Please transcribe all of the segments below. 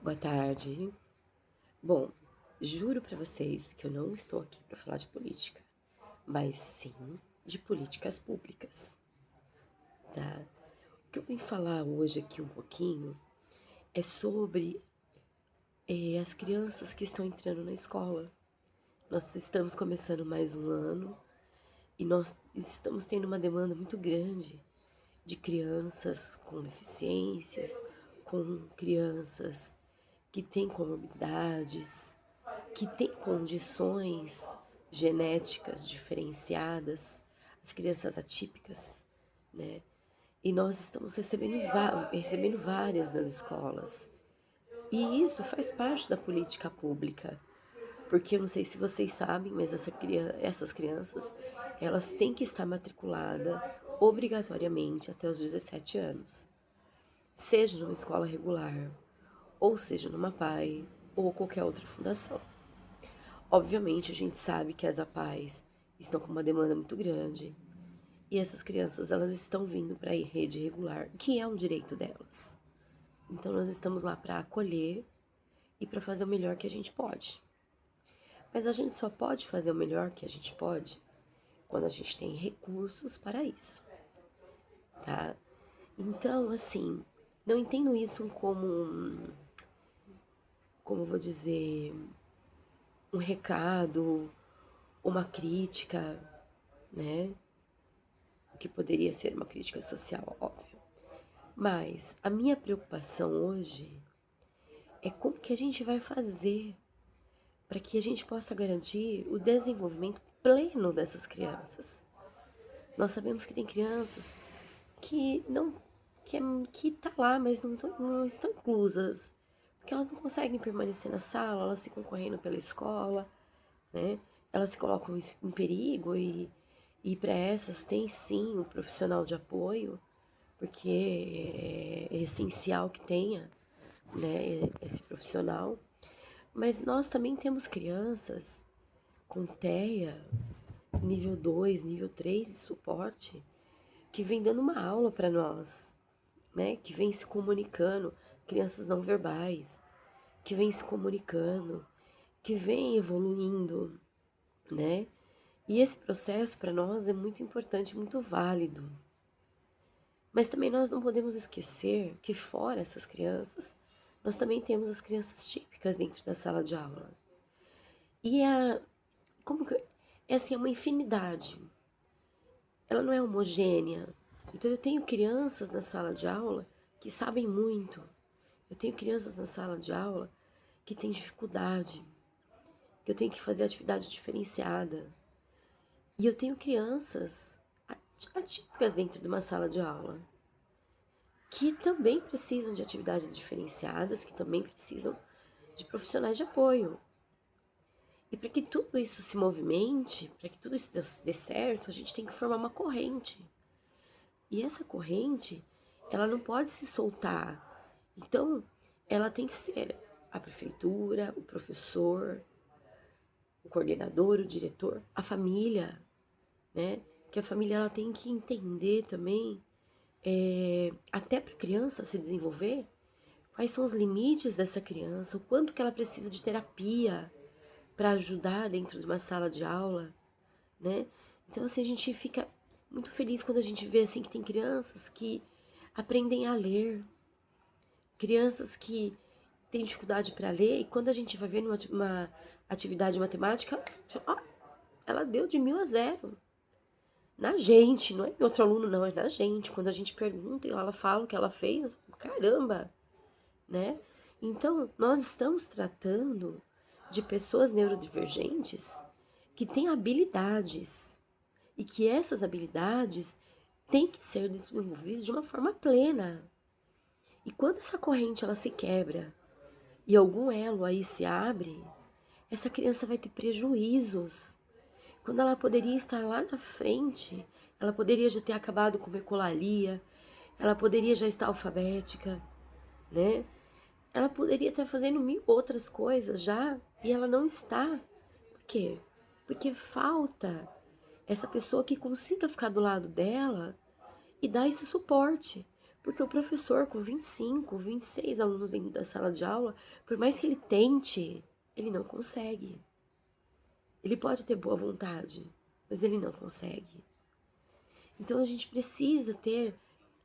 Boa tarde. Bom, juro pra vocês que eu não estou aqui para falar de política, mas sim de políticas públicas, tá? O que eu vim falar hoje aqui um pouquinho é sobre as crianças que estão entrando na escola. Nós estamos começando mais um ano e nós estamos tendo uma demanda muito grande de crianças com deficiências, com crianças que têm comorbidades, que têm condições genéticas diferenciadas, as crianças atípicas, né? E nós estamos recebendo várias nas escolas. E isso faz parte da política pública, porque eu não sei se vocês sabem, mas essas crianças, elas têm que estar matriculadas obrigatoriamente até os 17 anos, seja numa escola regular, ou seja numa PAI, ou qualquer outra fundação. Obviamente, a gente sabe que as APAES estão com uma demanda muito grande e essas crianças elas estão vindo para a rede regular, que é um direito delas. Então, nós estamos lá para acolher e para fazer o melhor que a gente pode. Mas a gente só pode fazer o melhor que a gente pode quando a gente tem recursos para isso, tá? Então, assim, não entendo isso como, como vou dizer, um recado, uma crítica, né? Que poderia ser uma crítica social, óbvio. Mas a minha preocupação hoje é como que a gente vai fazer para que a gente possa garantir o desenvolvimento pleno dessas crianças. Nós sabemos que tem crianças que não que tá lá, mas não estão inclusas, porque elas não conseguem permanecer na sala, elas ficam correndo pela escola, né? Elas se colocam em perigo e para essas tem sim um profissional de apoio, porque é essencial que tenha, né, esse profissional. Mas nós também temos crianças com TEA, nível 2, nível 3 de suporte, que vem dando uma aula para nós, né, que vem se comunicando, crianças não verbais, que vem se comunicando, que vem evoluindo, né? E esse processo para nós é muito importante, muito válido. Mas também nós não podemos esquecer que fora essas crianças, nós também temos as crianças típicas dentro da sala de aula. E como que, é assim, é uma infinidade. Ela não é homogênea. Então eu tenho crianças na sala de aula que sabem muito. Eu tenho crianças na sala de aula que têm dificuldade, que eu tenho que fazer atividade diferenciada. E eu tenho crianças atípicas dentro de uma sala de aula, que também precisam de atividades diferenciadas, que também precisam de profissionais de apoio. E para que tudo isso se movimente, para que tudo isso dê certo, a gente tem que formar uma corrente. E essa corrente, ela não pode se soltar. Então, ela tem que ser a prefeitura, o professor, o coordenador, o diretor, a família, né? Que a família ela tem que entender também, até para a criança se desenvolver, quais são os limites dessa criança, o quanto que ela precisa de terapia para ajudar dentro de uma sala de aula, né? Então, assim, a gente fica muito feliz quando a gente vê, assim, que tem crianças que aprendem a ler, crianças que têm dificuldade para ler, e quando a gente vai ver numa atividade matemática, ela deu de 1.000 a 0. Na gente, não é em outro aluno, não, é na gente. Quando a gente pergunta e ela fala o que ela fez, caramba, né? Então, nós estamos tratando de pessoas neurodivergentes que têm habilidades e que essas habilidades têm que ser desenvolvidas de uma forma plena. E quando essa corrente ela se quebra e algum elo aí se abre, essa criança vai ter prejuízos. Quando ela poderia estar lá na frente, ela poderia já ter acabado com ecolalia, ela poderia já estar alfabética, né? Ela poderia estar fazendo mil outras coisas já e ela não está. Por quê? Porque falta essa pessoa que consiga ficar do lado dela e dar esse suporte. Porque o professor com 25, 26 alunos dentro da sala de aula, por mais que ele tente, ele não consegue. Ele pode ter boa vontade, mas ele não consegue. Então a gente precisa ter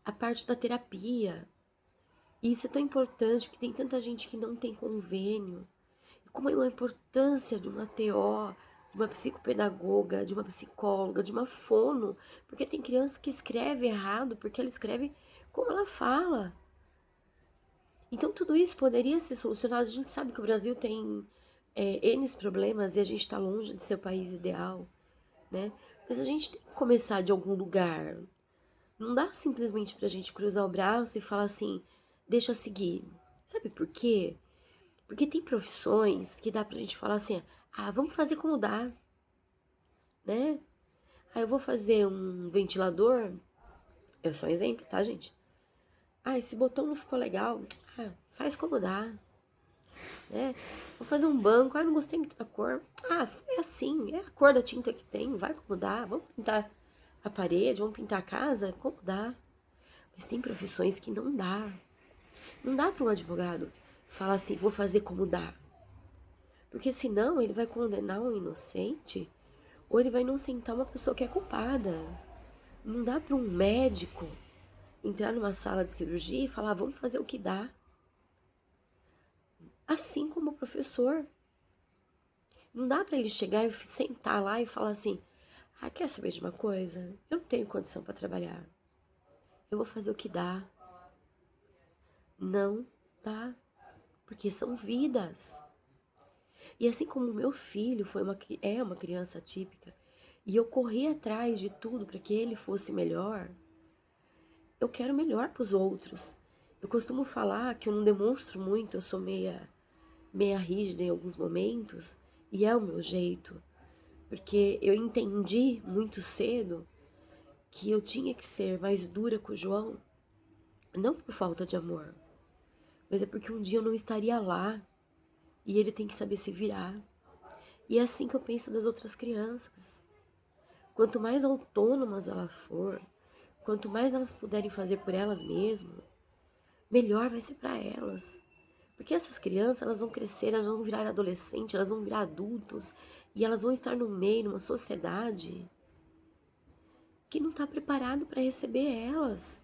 a parte da terapia. E isso é tão importante, porque tem tanta gente que não tem convênio. E como é a importância de uma TO, de uma psicopedagoga, de uma psicóloga, de uma fono, porque tem criança que escreve errado, porque ela escreve como ela fala. Então tudo isso poderia ser solucionado. A gente sabe que o Brasil tem N problemas e a gente está longe de ser o país ideal, né? Mas a gente tem que começar de algum lugar. Não dá simplesmente pra gente cruzar o braço e falar assim, deixa seguir. Sabe por quê? Porque tem profissões que dá pra gente falar assim, ah, vamos fazer como dá, né? Ah, eu vou fazer um ventilador, é só um exemplo, tá, gente? Ah, esse botão não ficou legal. Ah, faz como dá, né? Vou fazer um banco, ah, não gostei muito da cor. Ah, foi assim, é a cor da tinta que tem, vai como dá. Vamos pintar a parede, vamos pintar a casa, como dá. Mas tem profissões que não dá. Não dá para um advogado falar assim, vou fazer como dá. Porque senão ele vai condenar um inocente ou ele vai inocentar uma pessoa que é culpada. Não dá para um médico entrar numa sala de cirurgia e falar, vamos fazer o que dá. Assim como o professor. Não dá para ele chegar e sentar lá e falar assim, ah, quer saber de uma coisa? Eu não tenho condição para trabalhar. Eu vou fazer o que dá. Não dá. Porque são vidas. E assim como o meu filho é uma criança atípica, e eu corri atrás de tudo para que ele fosse melhor, eu quero melhor para os outros. Eu costumo falar que eu não demonstro muito, eu sou meia rígida em alguns momentos, e é o meu jeito, porque eu entendi muito cedo que eu tinha que ser mais dura com o João, não por falta de amor, mas é porque um dia eu não estaria lá e ele tem que saber se virar. E é assim que eu penso das outras crianças. Quanto mais autônomas elas for, quanto mais elas puderem fazer por elas mesmas, melhor vai ser para elas. Porque essas crianças, elas vão crescer, elas vão virar adolescentes, elas vão virar adultos, e elas vão estar no meio, numa sociedade que não está preparado para receber elas.